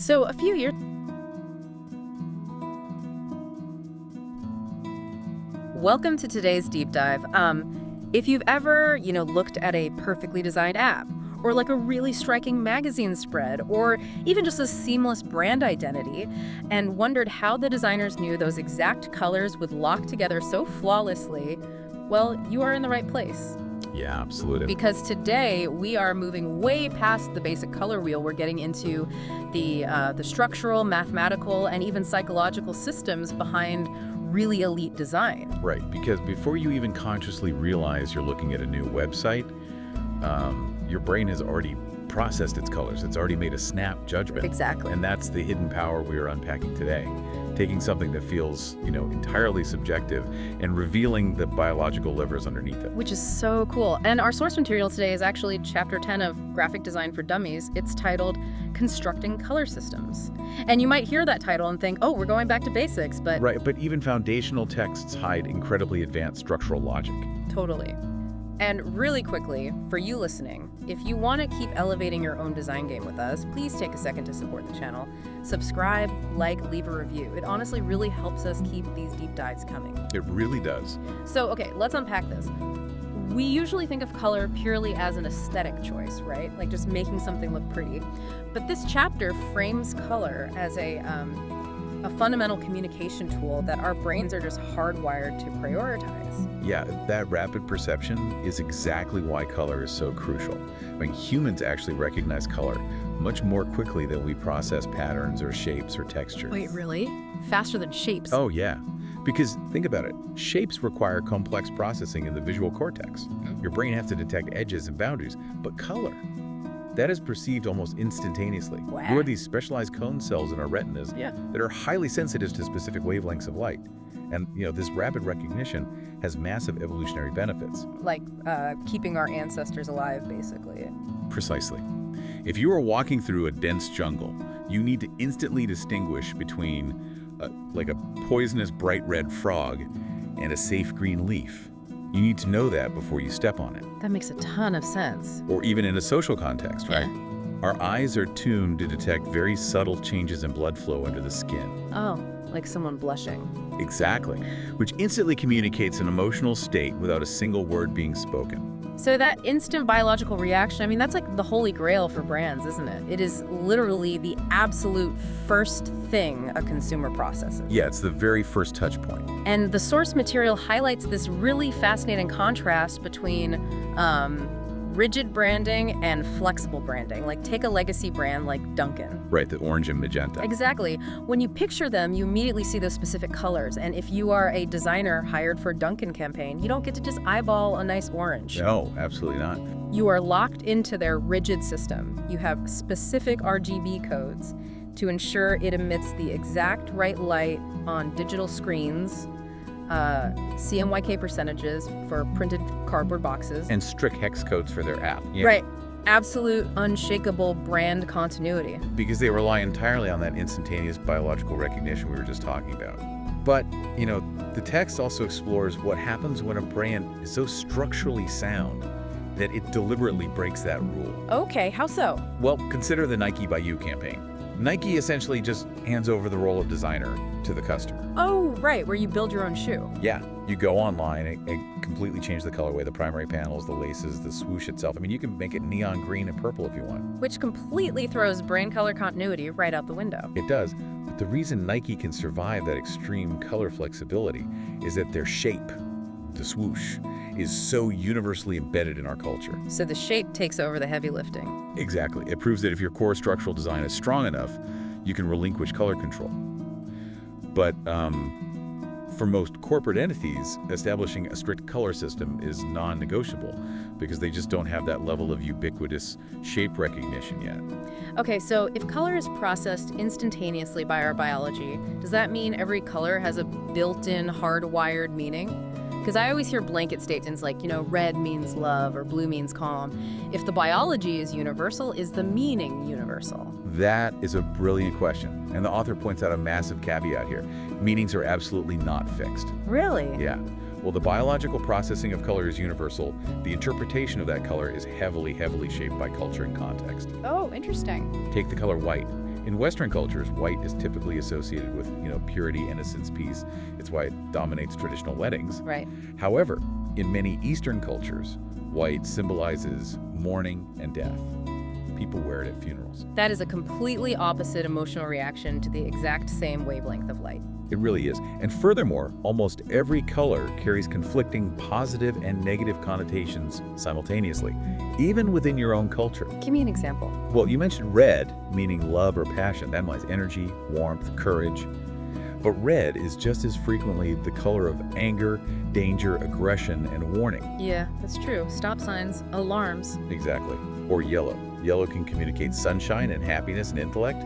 So a few years... Welcome to today's deep dive. If you've ever, looked at a perfectly designed app, or like a really striking magazine spread, or even just a seamless brand identity, and wondered how the designers knew those exact colors would lock together so flawlessly, well, you are in the right place. Yeah, absolutely. Because today we are moving way past the basic color wheel. We're getting into the structural, mathematical, and even psychological systems behind really elite design. Right, because before you even consciously realize you're looking at a new website, your brain has already processed its colors. It's already made a snap judgment. Exactly. And that's the hidden power we are unpacking today. Taking something that feels, entirely subjective and revealing the biological levers underneath it. Which is so cool. And our source material today is actually Chapter 10 of Graphic Design for Dummies. It's titled Constructing Color Systems. And you might hear that title and think, oh, we're going back to basics, but... Right, but even foundational texts hide incredibly advanced structural logic. Totally. And really quickly, for you listening, if you want to keep elevating your own design game with us, please take a second to support the channel. Subscribe, leave a review. It honestly really helps us keep these deep dives coming. It really does. So, okay, let's unpack this. We usually think of color purely as an aesthetic choice, right? Like just making something look pretty. But this chapter frames color as a fundamental communication tool that our brains are just hardwired to prioritize. Yeah, that rapid perception is exactly why color is so crucial. I mean, humans actually recognize color much more quickly than we process patterns or shapes or textures. Wait, really? Faster than shapes? Oh, yeah. Because think about it, shapes require complex processing in the visual cortex. Your brain has to detect edges and boundaries, but color, that is perceived almost instantaneously. Wow. There are these specialized cone cells in our retinas that are highly sensitive to specific wavelengths of light. And this rapid recognition has massive evolutionary benefits. Like keeping our ancestors alive, basically. Precisely. If you are walking through a dense jungle, you need to instantly distinguish between like a poisonous bright red frog and a safe green leaf. You need to know that before you step on it. That makes a ton of sense. Or even in a social context, right? Our eyes are tuned to detect very subtle changes in blood flow under the skin. Oh, like someone blushing. Exactly, which instantly communicates an emotional state without a single word being spoken. So that instant biological reaction, I mean, that's like the holy grail for brands, isn't it? It is literally the absolute first thing a consumer processes. Yeah, it's the very first touch point. And the source material highlights this really fascinating contrast between rigid branding and flexible branding. Like take a legacy brand like Dunkin'. Right, the orange and magenta. Exactly. When you picture them, you immediately see those specific colors. And if you are a designer hired for a Dunkin' campaign, you don't get to just eyeball a nice orange. No, absolutely not. You are locked into their rigid system. You have specific RGB codes to ensure it emits the exact right light on digital screens, CMYK percentages for printed cardboard boxes. And strict hex codes for their app. Yeah. Right. Absolute, unshakable brand continuity. Because they rely entirely on that instantaneous biological recognition we were just talking about. But, the text also explores what happens when a brand is so structurally sound that it deliberately breaks that rule. Okay, how so? Well, consider the Nike by You campaign. Nike essentially just hands over the role of designer to the customer. Oh, right, where you build your own shoe. Yeah, you go online and completely change the colorway, the primary panels, the laces, the swoosh itself. I mean, you can make it neon green and purple if you want. Which completely throws brand color continuity right out the window. It does. But the reason Nike can survive that extreme color flexibility is that their shape, the swoosh, is so universally embedded in our culture. So the shape takes over the heavy lifting. Exactly. It proves that if your core structural design is strong enough, you can relinquish color control. But for most corporate entities, establishing a strict color system is non-negotiable because they just don't have that level of ubiquitous shape recognition yet. Okay, so if color is processed instantaneously by our biology, does that mean every color has a built-in hardwired meaning? Because I always hear blanket statements like, red means love or blue means calm. If the biology is universal, is the meaning universal? That is a brilliant question. And the author points out a massive caveat here. Meanings are absolutely not fixed. Really? Yeah. Well, the biological processing of color is universal. The interpretation of that color is heavily, heavily shaped by culture and context. Oh, interesting. Take the color white. In Western cultures, white is typically associated with, purity, innocence, peace. It's why it dominates traditional weddings. Right. However, in many Eastern cultures, white symbolizes mourning and death. People wear it at funerals. That is a completely opposite emotional reaction to the exact same wavelength of light. It really is. And furthermore, almost every color carries conflicting positive and negative connotations simultaneously, even within your own culture. Give me an example. Well, you mentioned red, meaning love or passion. That implies energy, warmth, courage. But red is just as frequently the color of anger, danger, aggression, and warning. Yeah, that's true. Stop signs, alarms. Exactly. Or yellow. Yellow can communicate sunshine and happiness and intellect,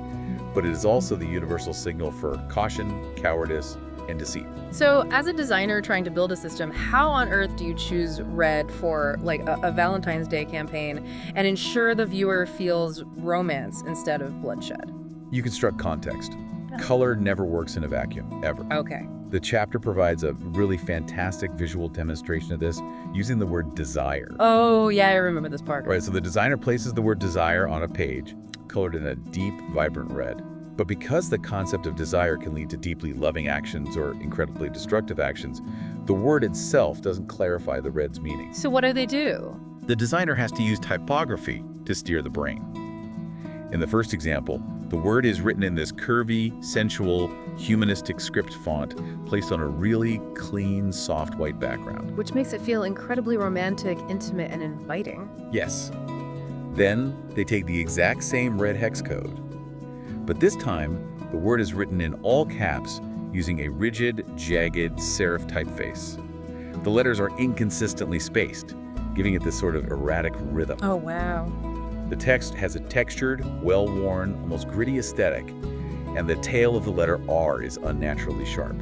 but it is also the universal signal for caution, cowardice, and deceit. So as a designer trying to build a system, how on earth do you choose red for like a Valentine's Day campaign and ensure the viewer feels romance instead of bloodshed? You construct context. Color never works in a vacuum, ever. Okay. The chapter provides a really fantastic visual demonstration of this using the word desire. Oh, yeah, I remember this part. Right, so the designer places the word desire on a page, colored in a deep, vibrant red. But because the concept of desire can lead to deeply loving actions or incredibly destructive actions, the word itself doesn't clarify the red's meaning. So what do? The designer has to use typography to steer the brain. In the first example, the word is written in this curvy, sensual, humanistic script font placed on a really clean, soft white background. Which makes it feel incredibly romantic, intimate, and inviting. Yes. Then they take the exact same red hex code, but this time the word is written in all caps using a rigid, jagged serif typeface. The letters are inconsistently spaced, giving it this sort of erratic rhythm. Oh, wow. The text has a textured, well-worn, almost gritty aesthetic, and the tail of the letter R is unnaturally sharp.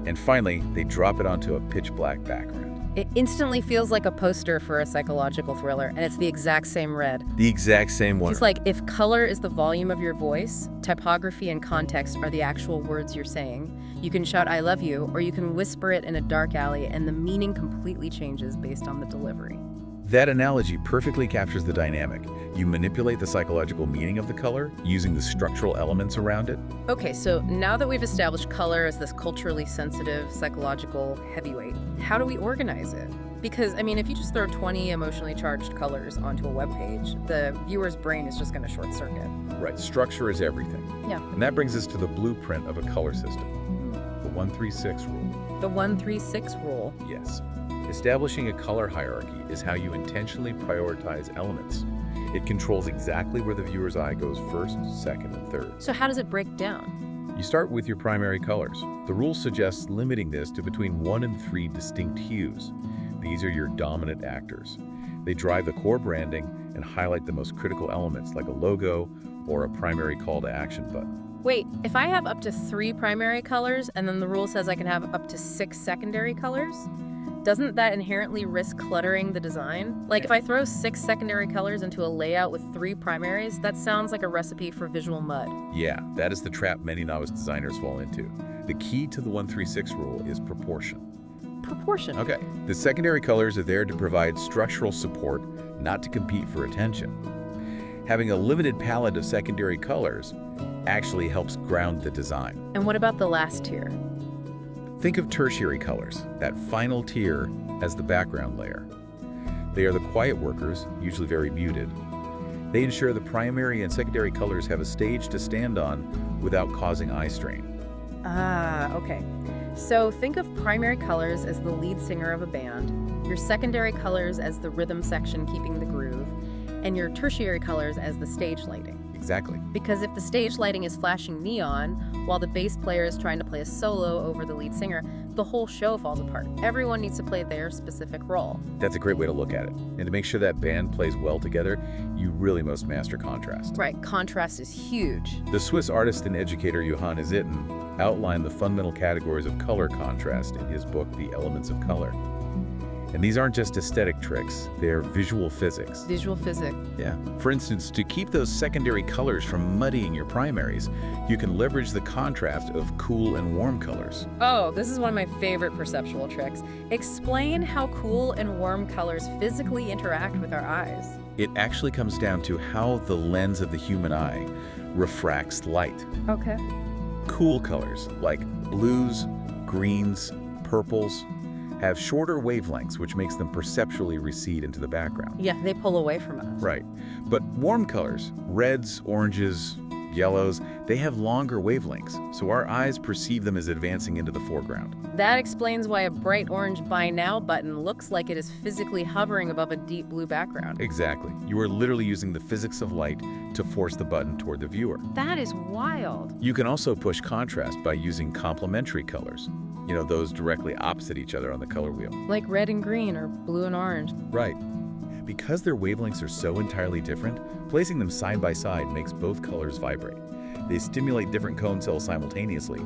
And finally, they drop it onto a pitch-black background. It instantly feels like a poster for a psychological thriller, and it's the exact same red. The exact same one. It's like if color is the volume of your voice, typography and context are the actual words you're saying. You can shout "I love you," or you can whisper it in a dark alley, and the meaning completely changes based on the delivery. That analogy perfectly captures the dynamic. You manipulate the psychological meaning of the color using the structural elements around it. Okay, so now that we've established color as this culturally sensitive, psychological heavyweight, how do we organize it? Because, if you just throw 20 emotionally charged colors onto a web page, the viewer's brain is just going to short circuit. Right, structure is everything. Yeah. And that brings us to the blueprint of a color system, the 1-3-6 rule. The 1-3-6 rule. Yes. Establishing a color hierarchy is how you intentionally prioritize elements. It controls exactly where the viewer's eye goes first, second, and third. So how does it break down? You start with your primary colors. The rule suggests limiting this to between 1 and 3 distinct hues. These are your dominant actors. They drive the core branding and highlight the most critical elements like a logo or a primary call to action button. Wait, if I have up to 3 primary colors and then the rule says I can have up to 6 secondary colors, doesn't that inherently risk cluttering the design? Like if I throw 6 secondary colors into a layout with 3 primaries, that sounds like a recipe for visual mud. Yeah, that is the trap many novice designers fall into. The key to the 1-3-6 rule is proportion. Proportion. Okay, the secondary colors are there to provide structural support, not to compete for attention. Having a limited palette of secondary colors actually helps ground the design. And what about the last tier? Think of tertiary colors, that final tier, as the background layer. They are the quiet workers, usually very muted. They ensure the primary and secondary colors have a stage to stand on without causing eye strain. Ah, okay. So think of primary colors as the lead singer of a band, your secondary colors as the rhythm section keeping the groove, and your tertiary colors as the stage lighting. Exactly. Because if the stage lighting is flashing neon while the bass player is trying to play a solo over the lead singer, the whole show falls apart. Everyone needs to play their specific role. That's a great way to look at it. And to make sure that band plays well together, you really must master contrast. Right, contrast is huge. The Swiss artist and educator Johannes Itten outlined the fundamental categories of color contrast in his book, The Elements of Color. And these aren't just aesthetic tricks, they're visual physics. Visual physics. Yeah. For instance, to keep those secondary colors from muddying your primaries, you can leverage the contrast of cool and warm colors. Oh, this is one of my favorite perceptual tricks. Explain how cool and warm colors physically interact with our eyes. It actually comes down to how the lens of the human eye refracts light. Okay. Cool colors like blues, greens, purples have shorter wavelengths, which makes them perceptually recede into the background. Yeah, they pull away from us. Right. But warm colors, reds, oranges, yellows, they have longer wavelengths, so our eyes perceive them as advancing into the foreground. That explains why a bright orange Buy Now button looks like it is physically hovering above a deep blue background. Exactly. You are literally using the physics of light to force the button toward the viewer. That is wild. You can also push contrast by using complementary colors. You know, those directly opposite each other on the color wheel. Like red and green or blue and orange. Right. Because their wavelengths are so entirely different, placing them side by side makes both colors vibrate. They stimulate different cone cells simultaneously,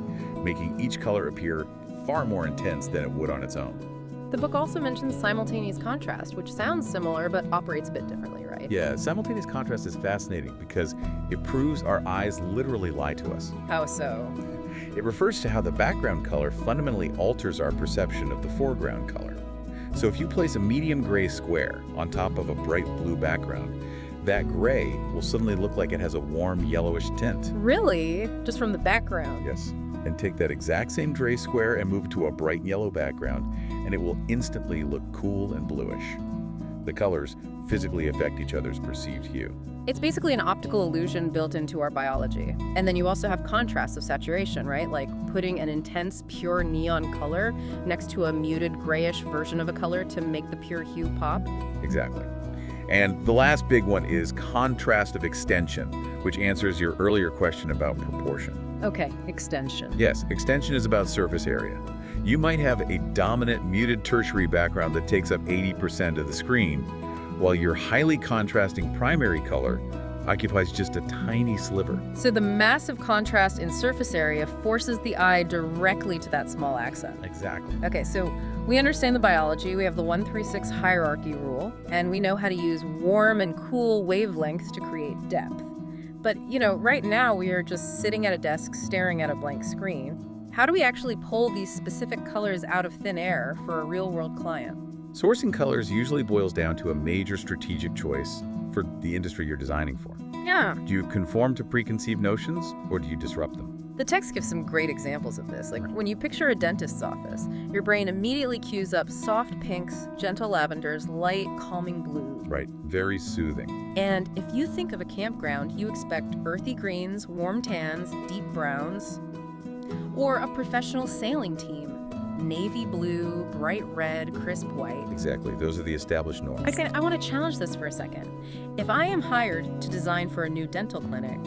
making each color appear far more intense than it would on its own. The book also mentions simultaneous contrast, which sounds similar but operates a bit differently, right? Yeah, simultaneous contrast is fascinating because it proves our eyes literally lie to us. How so? It refers to how the background color fundamentally alters our perception of the foreground color. So if you place a medium gray square on top of a bright blue background, that gray will suddenly look like it has a warm yellowish tint. Really? Just from the background? Yes. And take that exact same gray square and move it to a bright yellow background, and it will instantly look cool and bluish. The colors physically affect each other's perceived hue. It's basically an optical illusion built into our biology. And then you also have contrast of saturation, right? Like putting an intense, pure neon color next to a muted grayish version of a color to make the pure hue pop. Exactly. And the last big one is contrast of extension, which answers your earlier question about proportion. Okay, extension. Yes, extension is about surface area. You might have a dominant muted tertiary background that takes up 80% of the screen, while your highly contrasting primary color occupies just a tiny sliver. So the massive contrast in surface area forces the eye directly to that small accent. Exactly. Okay, so we understand the biology, we have the 1-3-6 hierarchy rule, and we know how to use warm and cool wavelengths to create depth. But, you know, right now we are just sitting at a desk staring at a blank screen. How do we actually pull these specific colors out of thin air for a real-world client? Sourcing colors usually boils down to a major strategic choice for the industry you're designing for. Yeah. Do you conform to preconceived notions, or do you disrupt them? The text gives some great examples of this. Like when you picture a dentist's office, your brain immediately cues up soft pinks, gentle lavenders, light, calming blues. Right, very soothing. And if you think of a campground, you expect earthy greens, warm tans, deep browns, or a professional sailing team, navy blue, bright red, crisp white. Exactly, those are the established norms. Okay, I want to challenge this for a second. If I am hired to design for a new dental clinic,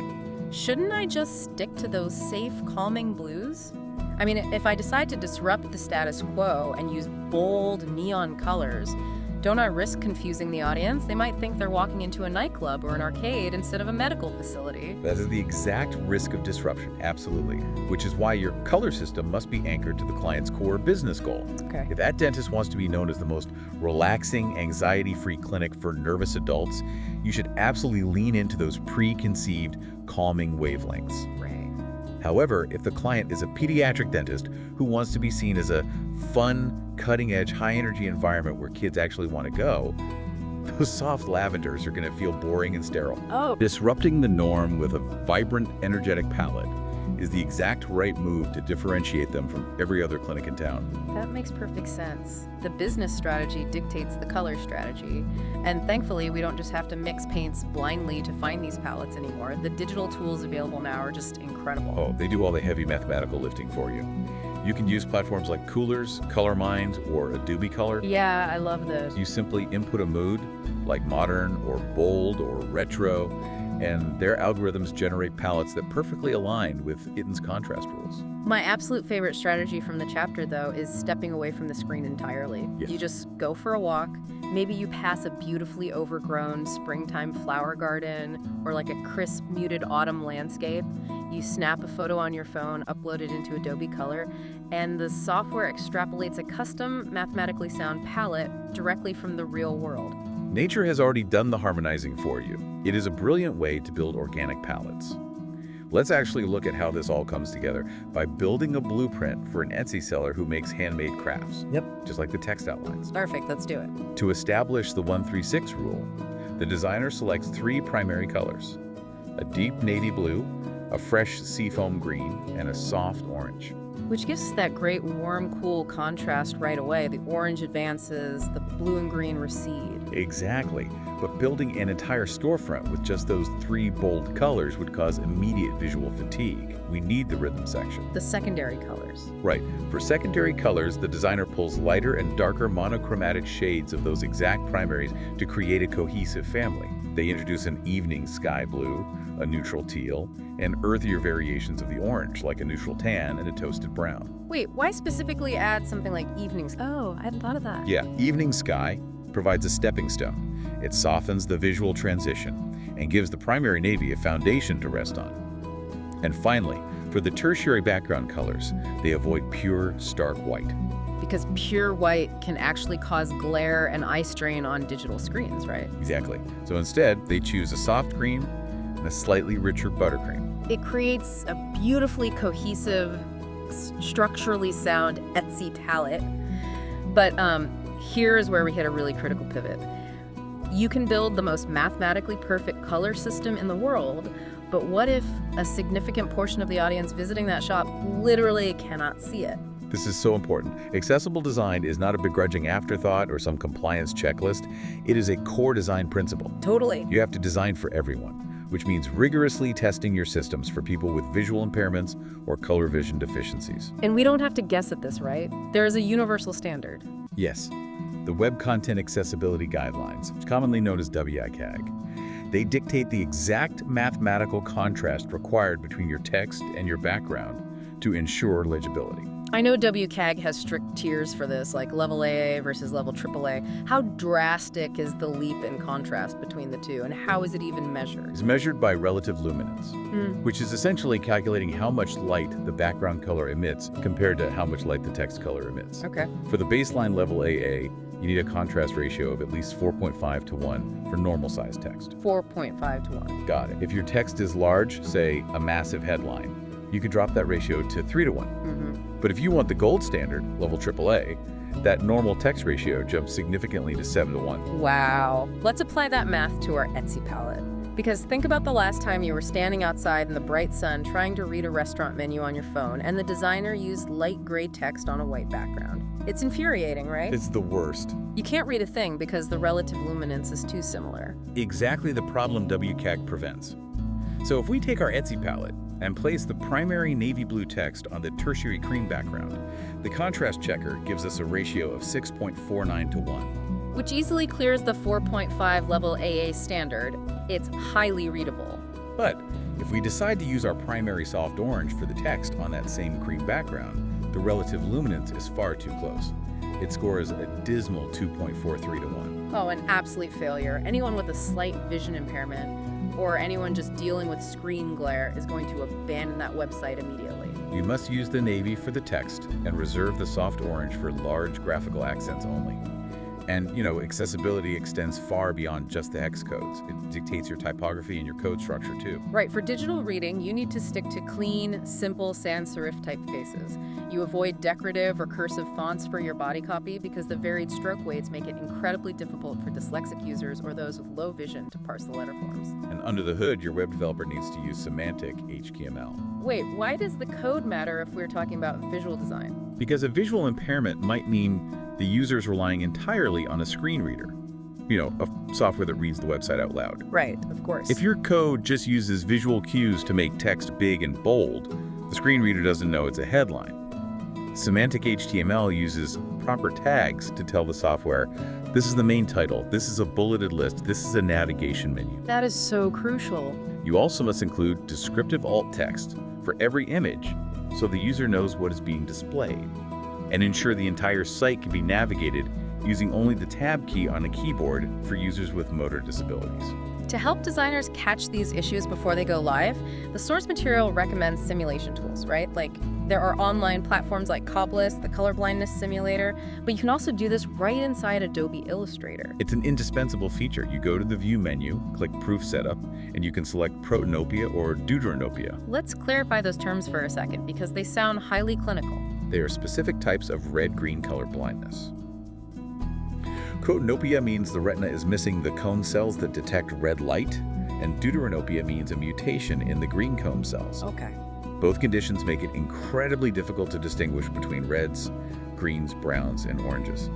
shouldn't I just stick to those safe, calming blues? I mean, if I decide to disrupt the status quo and use bold, neon colors, don't I risk confusing the audience? They might think they're walking into a nightclub or an arcade instead of a medical facility. That is the exact risk of disruption, absolutely. Which is why your color system must be anchored to the client's core business goal. Okay. If that dentist wants to be known as the most relaxing, anxiety-free clinic for nervous adults, you should absolutely lean into those preconceived, calming wavelengths. Right. However, if the client is a pediatric dentist who wants to be seen as a fun, cutting-edge, high-energy environment where kids actually want to go, those soft lavenders are going to feel boring and sterile. Oh. Disrupting the norm with a vibrant, energetic palette is the exact right move to differentiate them from every other clinic in town. That makes perfect sense. The business strategy dictates the color strategy. And thankfully, we don't just have to mix paints blindly to find these palettes anymore. The digital tools available now are just incredible. Oh, they do all the heavy mathematical lifting for you. You can use platforms like Coolers, ColorMind, or Adobe Color. Yeah, I love this. You simply input a mood, like modern or bold or retro, and their algorithms generate palettes that perfectly align with ITN's contrast rules. My absolute favorite strategy from the chapter, though, is stepping away from the screen entirely. Yes. You just go for a walk. Maybe you pass a beautifully overgrown springtime flower garden or like a crisp, muted autumn landscape. You snap a photo on your phone, upload it into Adobe Color, and the software extrapolates a custom, mathematically sound palette directly from the real world. Nature has already done the harmonizing for you. It is a brilliant way to build organic palettes. Let's actually look at how this all comes together by building a blueprint for an Etsy seller who makes handmade crafts. Yep. Just like the text outlines. Perfect, let's do it. To establish the 1-3-6 rule, The designer selects 3 primary colors: a deep navy blue, a fresh seafoam green, and a soft orange. Which gives us that great warm, cool contrast right away. The orange advances, the blue and green recede. Exactly. But building an entire storefront with just those 3 bold colors would cause immediate visual fatigue. We need the rhythm section. The secondary colors. Right. For secondary colors, the designer pulls lighter and darker monochromatic shades of those exact primaries to create a cohesive family. They introduce an evening sky blue, a neutral teal, and earthier variations of the orange, like a neutral tan and a toasted brown. Wait, why specifically add something like evenings? Oh, I hadn't thought of that. Yeah, evening sky provides a stepping stone. It softens the visual transition and gives the primary navy a foundation to rest on. And finally, for the tertiary background colors, they avoid pure, stark white. Because pure white can actually cause glare and eye strain on digital screens, right? Exactly. So instead, they choose a soft green and a slightly richer buttercream. It creates a beautifully cohesive, structurally sound Etsy palette. But here is where we hit a really critical pivot. You can build the most mathematically perfect color system in the world, but what if a significant portion of the audience visiting that shop literally cannot see it? This is so important. Accessible design is not a begrudging afterthought or some compliance checklist. It is a core design principle. Totally. You have to design for everyone, which means rigorously testing your systems for people with visual impairments or color vision deficiencies. And we don't have to guess at this, right? There is a universal standard. Yes, the Web Content Accessibility Guidelines, commonly known as WCAG. They dictate the exact mathematical contrast required between your text and your background to ensure legibility. I know WCAG has strict tiers for this, like level AA versus level AAA. How drastic is the leap in contrast between the two, and how is it even measured? It's measured by relative luminance, which is essentially calculating how much light the background color emits compared to how much light the text color emits. Okay. For the baseline level AA, you need a contrast ratio of at least 4.5 to 1 for normal size text. 4.5 to 1. Got it. If your text is large, say a massive headline, you could drop that ratio to 3 to 1. But if you want the gold standard, level AAA, that normal text ratio jumps significantly to 7 to 1. Wow. Let's apply that math to our Etsy palette. Because think about the last time you were standing outside in the bright sun trying to read a restaurant menu on your phone, and the designer used light gray text on a white background. It's infuriating, right? It's the worst. You can't read a thing because the relative luminance is too similar. Exactly the problem WCAG prevents. So if we take our Etsy palette and place the primary navy blue text on the tertiary cream background, the contrast checker gives us a ratio of 6.49 to 1. Which easily clears the 4.5 level AA standard. It's highly readable. But if we decide to use our primary soft orange for the text on that same cream background, the relative luminance is far too close. It scores a dismal 2.43 to 1. Oh, an absolute failure. Anyone with a slight vision impairment or anyone just dealing with screen glare is going to abandon that website immediately. You must use the navy for the text and reserve the soft orange for large graphical accents only. And, accessibility extends far beyond just the hex codes. It dictates your typography and your code structure, too. Right, for digital reading, you need to stick to clean, simple sans serif typefaces. You avoid decorative or cursive fonts for your body copy because the varied stroke weights make it incredibly difficult for dyslexic users or those with low vision to parse the letter forms. And under the hood, your web developer needs to use semantic HTML. Wait, why does the code matter if we're talking about visual design? Because a visual impairment might mean the user's relying entirely on a screen reader. A software that reads the website out loud. Right, of course. If your code just uses visual cues to make text big and bold, the screen reader doesn't know it's a headline. Semantic HTML uses proper tags to tell the software, this is the main title, this is a bulleted list, this is a navigation menu. That is so crucial. You also must include descriptive alt text for every image so the user knows what is being displayed, and ensure the entire site can be navigated using only the tab key on a keyboard for users with motor disabilities. To help designers catch these issues before they go live, the source material recommends simulation tools, right? Like, there are online platforms like Cobblist, the colorblindness simulator, but you can also do this right inside Adobe Illustrator. It's an indispensable feature. You go to the View menu, click Proof Setup, and you can select protanopia or deuteranopia. Let's clarify those terms for a second because they sound highly clinical. They are specific types of red-green color blindness. Protanopia means the retina is missing the cone cells that detect red light, and deuteranopia means a mutation in the green cone cells. Okay. Both conditions make it incredibly difficult to distinguish between reds, greens, browns, and oranges.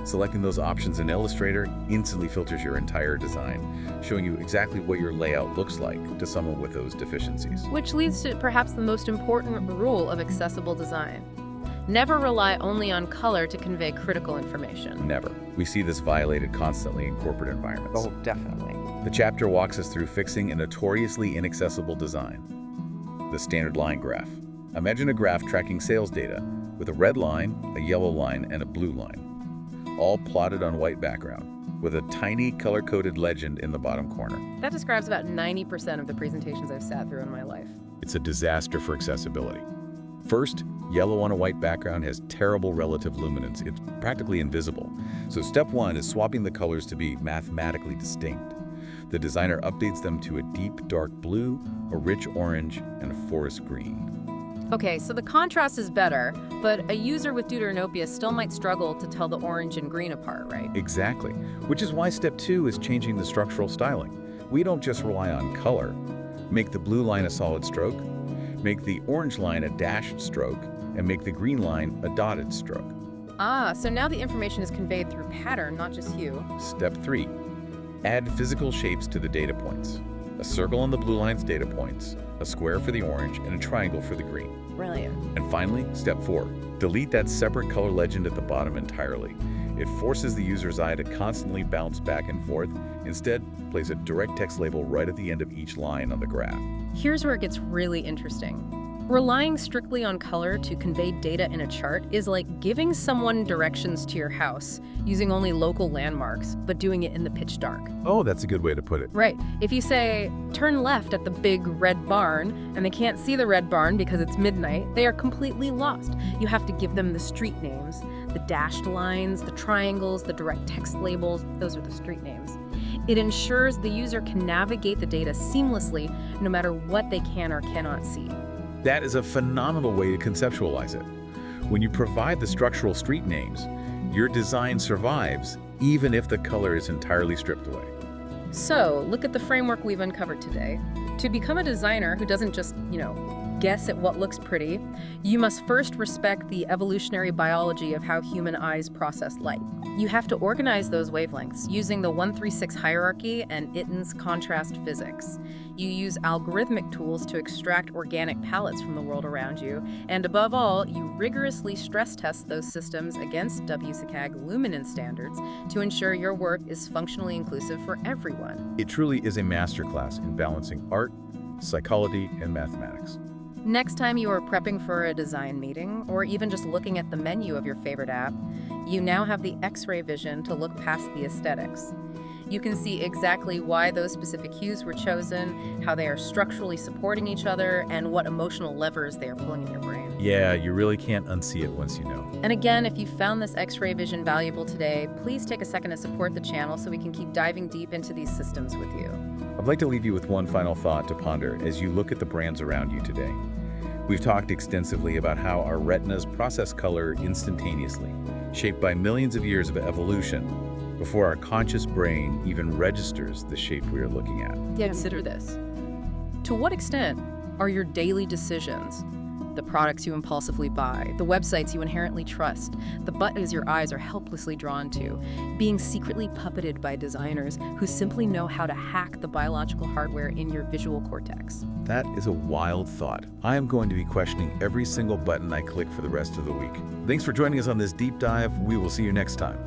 Selecting those options in Illustrator instantly filters your entire design, showing you exactly what your layout looks like to someone with those deficiencies. Which leads to perhaps the most important rule of accessible design. Never rely only on color to convey critical information. Never. We see this violated constantly in corporate environments. Oh, definitely. The chapter walks us through fixing a notoriously inaccessible design. The standard line graph. Imagine a graph tracking sales data with a red line, a yellow line, and a blue line, all plotted on white background, with a tiny color-coded legend in the bottom corner. That describes about 90% of the presentations I've sat through in my life. It's a disaster for accessibility. First, yellow on a white background has terrible relative luminance. It's practically invisible. So step one is swapping the colors to be mathematically distinct. The designer updates them to a deep dark blue, a rich orange, and a forest green. Okay, so the contrast is better, but a user with deuteranopia still might struggle to tell the orange and green apart, right? Exactly, which is why step two is changing the structural styling. We don't just rely on color. Make the blue line a solid stroke, make the orange line a dashed stroke, and make the green line a dotted stroke. Ah, so now the information is conveyed through pattern, not just hue. Step three, add physical shapes to the data points. A circle on the blue line's data points, a square for the orange, and a triangle for the green. Brilliant. And finally, step four, delete that separate color legend at the bottom entirely. It forces the user's eye to constantly bounce back and forth. Instead, place a direct text label right at the end of each line on the graph. Here's where it gets really interesting. Relying strictly on color to convey data in a chart is like giving someone directions to your house using only local landmarks, but doing it in the pitch dark. Oh, that's a good way to put it. Right. If you say, turn left at the big red barn, and they can't see the red barn because it's midnight, they are completely lost. You have to give them the street names, the dashed lines, the triangles, the direct text labels. Those are the street names. It ensures the user can navigate the data seamlessly no matter what they can or cannot see. That is a phenomenal way to conceptualize it. When you provide the structural street names, your design survives even if the color is entirely stripped away. So, look at the framework we've uncovered today. To become a designer who doesn't just, guess at what looks pretty, you must first respect the evolutionary biology of how human eyes process light. You have to organize those wavelengths using the 1-3-6 hierarchy and Itten's contrast physics. You use algorithmic tools to extract organic palettes from the world around you, and above all, you rigorously stress test those systems against CMYK luminance standards to ensure your work is functionally inclusive for everyone. It truly is a masterclass in balancing art, psychology, and mathematics. Next time you are prepping for a design meeting, or even just looking at the menu of your favorite app, you now have the X-ray vision to look past the aesthetics. You can see exactly why those specific hues were chosen, how they are structurally supporting each other, and what emotional levers they are pulling in your brain. Yeah, you really can't unsee it once you know. And again, if you found this X-ray vision valuable today, please take a second to support the channel so we can keep diving deep into these systems with you. I'd like to leave you with one final thought to ponder as you look at the brands around you today. We've talked extensively about how our retinas process color instantaneously, shaped by millions of years of evolution, before our conscious brain even registers the shape we are looking at. Consider this. To what extent are your daily decisions, the products you impulsively buy, the websites you inherently trust, the buttons your eyes are helplessly drawn to, being secretly puppeted by designers who simply know how to hack the biological hardware in your visual cortex? That is a wild thought. I am going to be questioning every single button I click for the rest of the week. Thanks for joining us on this deep dive. We will see you next time.